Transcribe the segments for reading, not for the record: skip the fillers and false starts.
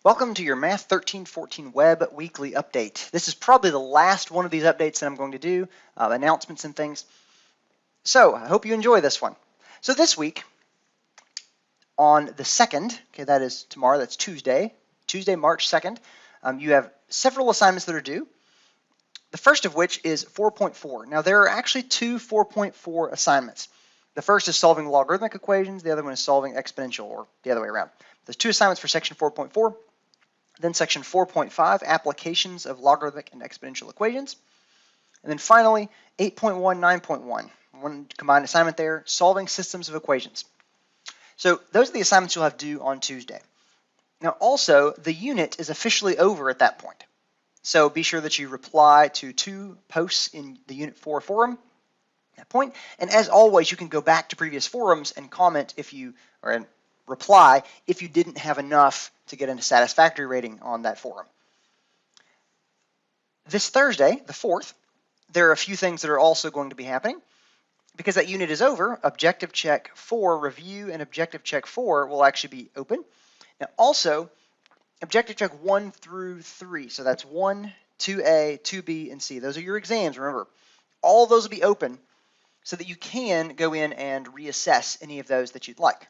Welcome to your Math 1314 Web Weekly Update. This is probably the last one of these updates that I'm going to do, announcements and things. So I hope you enjoy this one. So this week, on the 2nd, okay, that is tomorrow, that's Tuesday, March 2nd, you have several assignments that are due. The first of which is 4.4. Now there are actually two 4.4 assignments. The first is solving logarithmic equations, the other one is solving exponential, or the other way around. There's two assignments for section 4.4. Then section 4.5, applications of logarithmic and exponential equations. And then finally, 8.1, 9.1, one combined assignment there, solving systems of equations. So those are the assignments you'll have due on Tuesday. Now also, the unit is officially over at that point. So be sure that you reply to 2 posts in the Unit 4 forum at that point. And as always, you can go back to previous forums and comment if you, or reply if you didn't have enough to get a satisfactory rating on that forum. This Thursday, the 4th, there are a few things that are also going to be happening. Because that unit is over, Objective Check 4 Review and Objective Check 4 will actually be open. Now also, Objective Check 1 through 3, so that's 1, 2A, 2B, and C. Those are your exams, remember. All of those will be open so that you can go in and reassess any of those that you'd like.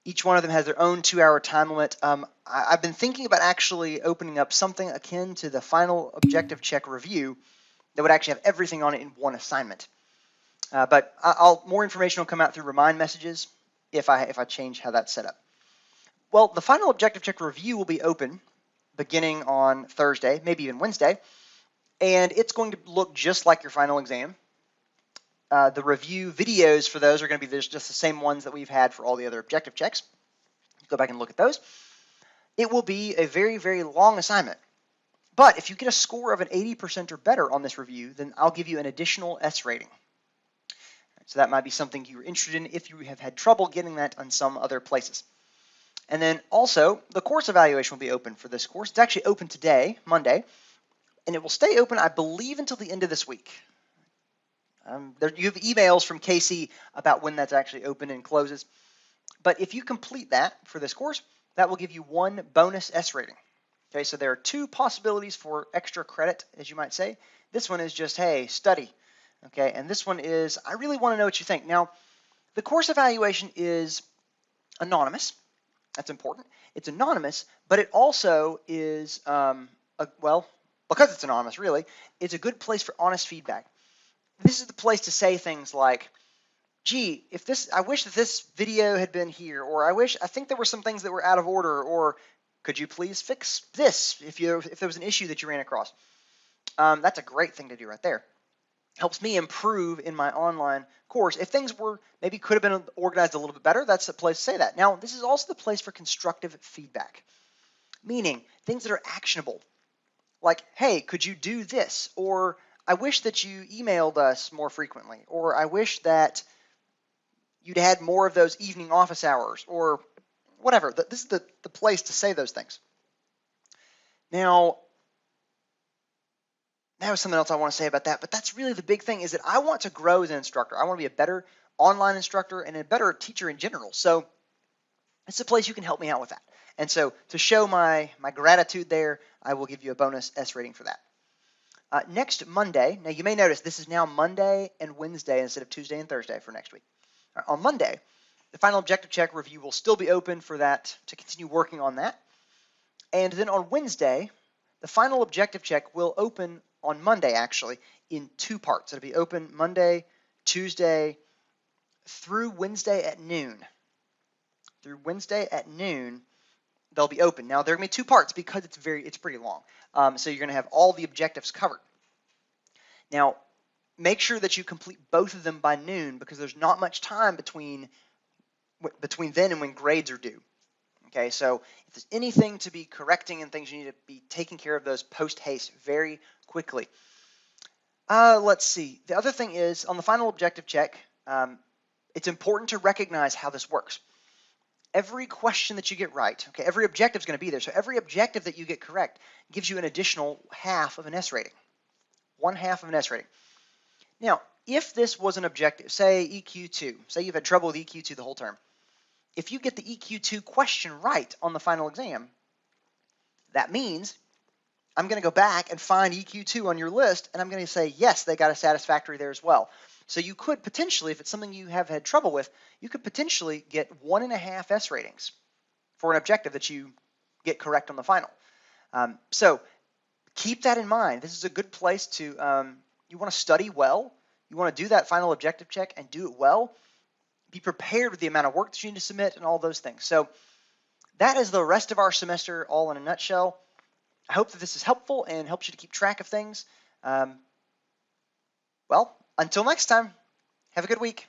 Each one of them has their own 2-hour time limit. I've been thinking about actually opening up something akin to the final Objective Check Review that would actually have everything on it in one assignment. But more information will come out through remind messages if I change how that's set up. Well, the final Objective Check Review will be open beginning on Thursday, maybe even Wednesday, and it's going to look just like your final exam. The review videos for those are going to be just the same ones that we've had for all the other objective checks. Go back and look at those. It will be a very, very long assignment. But if you get a score of an 80% or better on this review, then I'll give you an additional S rating. So that might be something you're interested in if you have had trouble getting that on some other places. And then also, the course evaluation will be open for this course. It's actually open today, Monday, and it will stay open, I believe, until the end of this week. You have emails from Casey about when that's actually open and closes. But if you complete that for this course, that will give you 1 bonus S rating. Okay, so there are 2 possibilities for extra credit, as you might say. This one is just, hey, study. Okay, and this one is, I really want to know what you think. Now, the course evaluation is anonymous. That's important. It's anonymous, but it also is, well, because it's anonymous, really, it's a good place for honest feedback. This is the place to say things like, gee, I wish that this video had been here, or I think there were some things that were out of order, or could you please fix this if there was an issue that you ran across. That's a great thing to do right there. Helps me improve in my online course. If things maybe could have been organized a little bit better, that's the place to say that. Now, this is also the place for constructive feedback, meaning things that are actionable, like, hey, could you do this, or I wish that you emailed us more frequently, or I wish that you'd had more of those evening office hours, or whatever. This is the place to say those things. Now, that was something else I want to say about that, but that's really the big thing, is that I want to grow as an instructor. I want to be a better online instructor and a better teacher in general. So it's a place you can help me out with that. And so to show my gratitude there, I will give you a bonus S rating for that. Next Monday, now you may notice this is now Monday and Wednesday instead of Tuesday and Thursday for next week. On Monday, the final objective check review will still be open for that, to continue working on that. And then on Wednesday, the final objective check will open on Monday, actually, in 2 parts. It'll be open Monday, Tuesday, through Wednesday at noon. Through Wednesday at noon, they'll be open. Now, there are going to be 2 parts because it's pretty long. So you're going to have all the objectives covered. Now, make sure that you complete both of them by noon, because there's not much time between then and when grades are due. Okay, so if there's anything to be correcting and things, you need to be taking care of those post-haste very quickly. Let's see. The other thing is, on the final objective check, it's important to recognize how this works. Every question that you get right, okay, every objective is going to be there. So every objective that you get correct gives you an additional half of an S rating. 1/2 of an S rating. Now, if this was an objective, say EQ2, say you've had trouble with EQ2 the whole term, if you get the EQ2 question right on the final exam, that means I'm going to go back and find EQ2 on your list, and I'm going to say, yes, they got a satisfactory there as well. So you could potentially, if it's something you have had trouble with, you could potentially get 1.5 S ratings for an objective that you get correct on the final. So keep that in mind. This is a good place to, you want to study well. You want to do that final objective check and do it well. Be prepared with the amount of work that you need to submit and all those things. So that is the rest of our semester all in a nutshell. I hope that this is helpful and helps you to keep track of things. Well, until next time, have a good week.